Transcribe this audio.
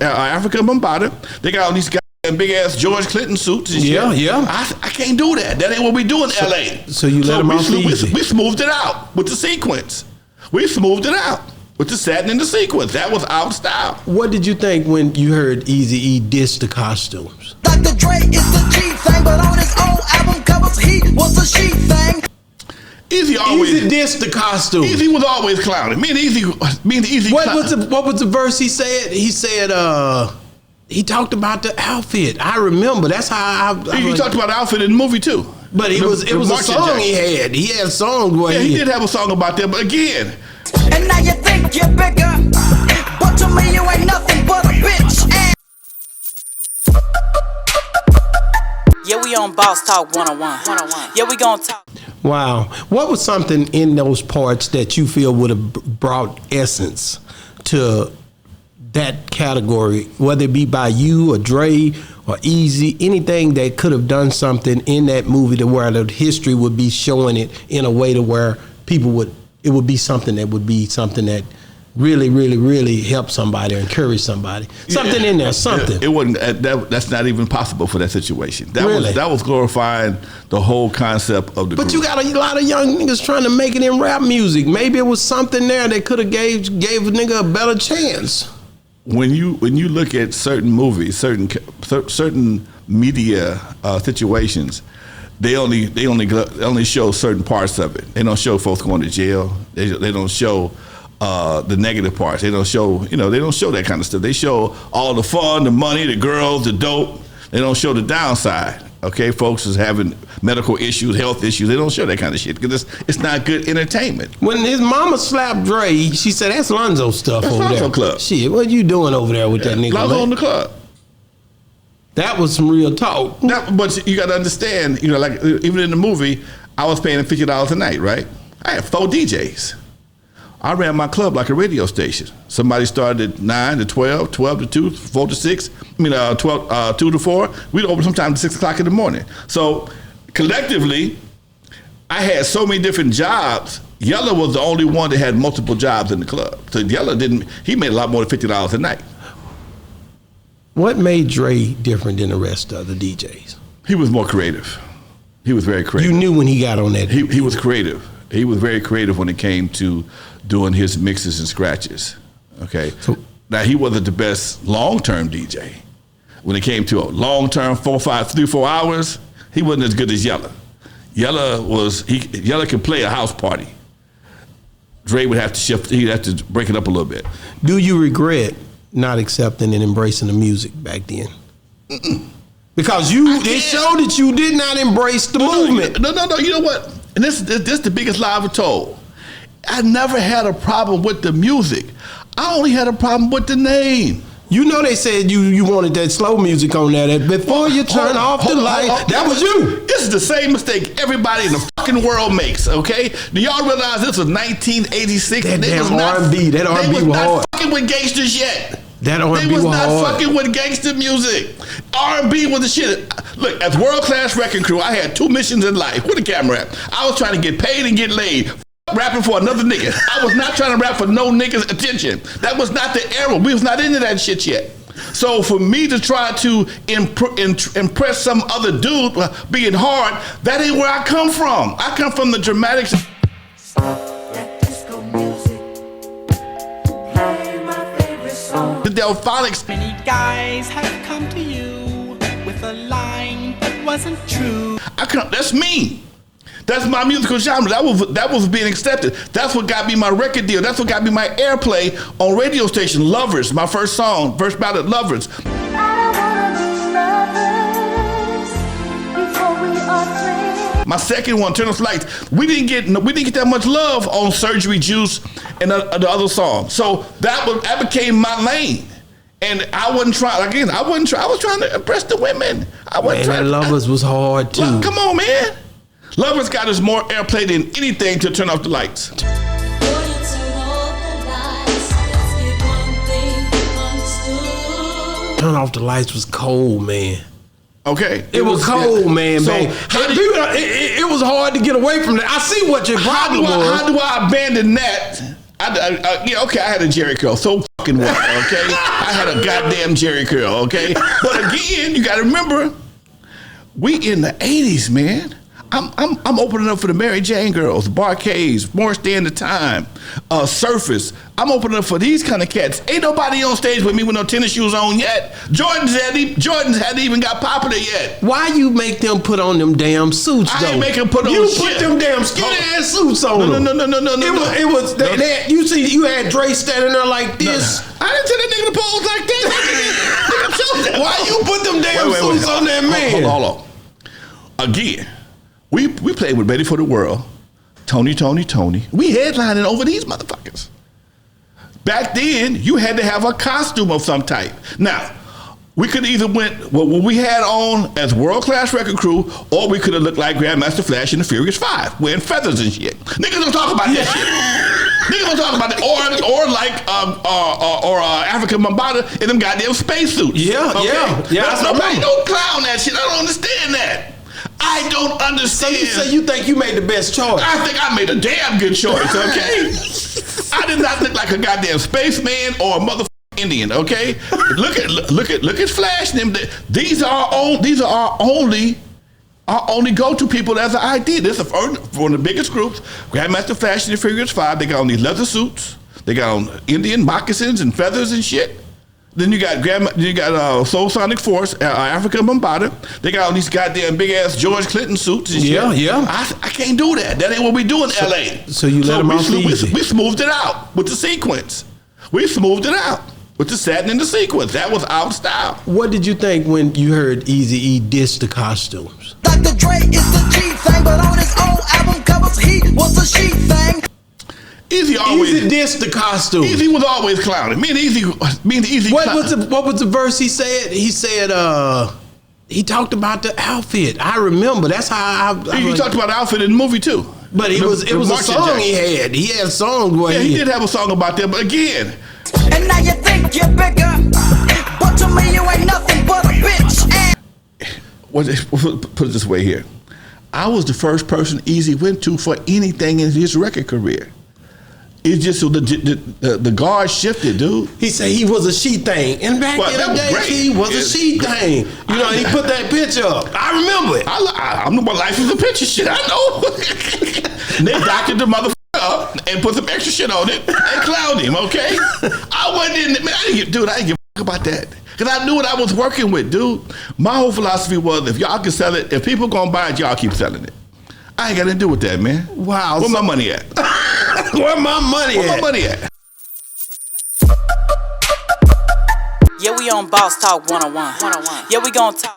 Africa Bombada. They got all these guys in big ass George Clinton suits and shit. Yeah. I can't do that. That ain't what we do in LA. So you let them off easy. We smoothed it out with the sequence. We smoothed it out with the satin and the sequence. That was our style. What did you think when you heard Eazy-E diss the costumes? Dr. Dre is the G thing, but on his own album covers he was a she thing. Eazy dissed the costume. Eazy was always clowning. Me and Eazy. What was the verse he said? He said, he talked about the outfit. I remember. That's how he talked about the outfit in the movie too. But it was a song he had. He had songs where he did have a song about that. But again, and now you think you're bigger, but to me you ain't nothing but a bitch. Yeah, we on Boss Talk 101. Yeah, we gonna talk. Wow. What was something in those parts that you feel would have brought essence to that category, whether it be by you or Dre or Eazy, anything that could have done something in that movie to where the history would be showing it in a way to where it would be something that really, really, really help somebody or encourage somebody. Something in there, something. It wasn't. That's not even possible for that situation. That was glorifying the whole concept of the But group. you got a lot of young niggas trying to make it in rap music. Maybe it was something there that could have gave a nigga a better chance. When you look at certain movies, certain media situations, they only show certain parts of it. They don't show folks going to jail. They don't show the negative parts. They don't show that kind of stuff. They show all the fun, the money, the girls, the dope. They don't show the downside. Okay, folks is having medical issues, health issues. They don't show that kind of shit because it's not good entertainment. When his mama slapped Dre, she said, "That's Lonzo stuff over Lonzo there." Club. Shit, what you doing over there with that nigga? Lonzo in the club. That was some real talk. But you got to understand, like even in the movie, I was paying $50 a night, right? I had 4 DJs. I ran my club like a radio station. Somebody started at 9 to 12, 12 to 2, 4 to 6. 2 to 4. We'd open sometimes at 6 o'clock in the morning. So collectively, I had so many different jobs. Yella was the only one that had multiple jobs in the club. So Yella he made a lot more than $50 a night. What made Dre different than the rest of the DJs? He was more creative. He was very creative. You knew when he got on that. He was creative. He was very creative when it came to doing his mixes and scratches. Okay. Now he wasn't the best long-term DJ. When it came to a long-term 3-4 hours, he wasn't as good as Yella. Yella could play a house party. Dre would have to shift. He'd have to break it up a little bit. Do you regret not accepting and embracing the music back then? Because it showed that you did not embrace the movement. No. You know what? And this is the biggest lie I've told. I never had a problem with the music. I only had a problem with the name. You know they said you wanted that slow music on there. That before you turn off the light, that was you. This is the same mistake everybody in the fucking world makes, okay? Do y'all realize this was 1986? That damn R&B. That R&B was hard. They was not fucking with gangsters yet. That R&B was hard. They was not fucking with gangster music. R&B was the shit. Look, as world-class Wreckin Cru, I had 2 missions in life. Where the camera at? I was trying to get paid and get laid. Rapping for another nigga. I was not trying to rap for no nigga's attention. That was not the era. We was not into that shit yet. So for me to try to impress some other dude being hard, that ain't where I come from. I come from the dramatics. The Delphonics. Many guys have come to you with a line that wasn't true. That's me. That's my musical genre. That was being accepted. That's what got me my record deal. That's what got me my airplay on radio station. Lovers, my first song, first ballad, Lovers. I don't wanna be lovers before we are friends. My second one, Turn Off the Lights. We didn't get that much love on Surgery Juice and the other songs. So that became my lane. And I wasn't trying. Again, I was trying to impress the women. Lovers was hard too. Come on, man. Lovers got us more airplay than anything to Turn Off the Lights. Turn Off the Lights was cold, man. Okay. It was cold, man. So it was hard to get away from that. I see what your problem was. How do I abandon that? I had a Jericho. So fucking what, okay? I had a goddamn Jerry curl, okay? But again, you gotta remember, we in the 80s, man. I'm opening up for the Mary Jane girls, Barcades, More Stand the Time, Surface. I'm opening up for these kind of cats. Ain't nobody on stage with me with no tennis shoes on yet. Jordans hadn't even got popular yet. Why you make them put on them damn suits, though? I ain't make them put on you shit. put them damn skinny ass suits on them. No. It was you see, you had Dre standing there like this. I didn't tell that nigga to pose like that. Why you put them damn suits on that man? Hold on. Again, we played with Ready for the World, Tony. We headlining over these motherfuckers. Back then, you had to have a costume of some type. Now, we could either went what we had on as world-class Wreckin Cru, or we could have looked like Grandmaster Flash in the Furious 5, wearing feathers and shit. Niggas don't talk about that shit. Niggas don't talk about that. Or like African Mambata in them goddamn spacesuits. Yeah. Nobody don't clown that shit. I don't understand that. I don't understand. So you think you made the best choice? I think I made a damn good choice, okay? I did not look like a goddamn spaceman or a motherfucking Indian, okay? Look at Flash and them. These are our only go-to people as an ID. This is one of the biggest groups. Grandmaster Flash and the Furious 5. They got on these leather suits. They got on Indian moccasins and feathers and shit. Then you got Soul Sonic Force, Africa Bombada. They got all these goddamn big ass George Clinton suits and shit. Yeah. I can't do that. That ain't what we do in LA. So you let them off easy. We smoothed it out with the sequence. We smoothed it out with the satin and the sequence. That was our style. What did you think when you heard Eazy-E diss the costumes? Dr. Dre is the G thing, but on his own album covers he was a she thing. Eazy dissed the costume. Eazy was always clowning. Me and Eazy. What was the verse he said? He said he talked about the outfit. I remember. That's how He talked about the outfit in the movie too. But it was a song he had. He had songs where he did have a song about that. But again, and now you think you're bigger, but to me you ain't nothing but a bitch. Put it this way here. I was the first person Eazy went to for anything in his record career. It's just the guard shifted, dude. He said he was a she thing. And back in the day, he was a she thing. You know, he put that picture up. I remember it. I know my life is a picture shit. I know. And they doctored the motherfucker up and put some extra shit on it and clowned him, okay? I wasn't in it. Man, I didn't give a fuck about that. Because I knew what I was working with, dude. My whole philosophy was if y'all can sell it, if people gonna buy it, y'all keep selling it. I ain't got nothing to do with that, man. Wow. Where my money at? Where my money at? Yeah, we on Boss Talk 101. Yeah, we gonna talk.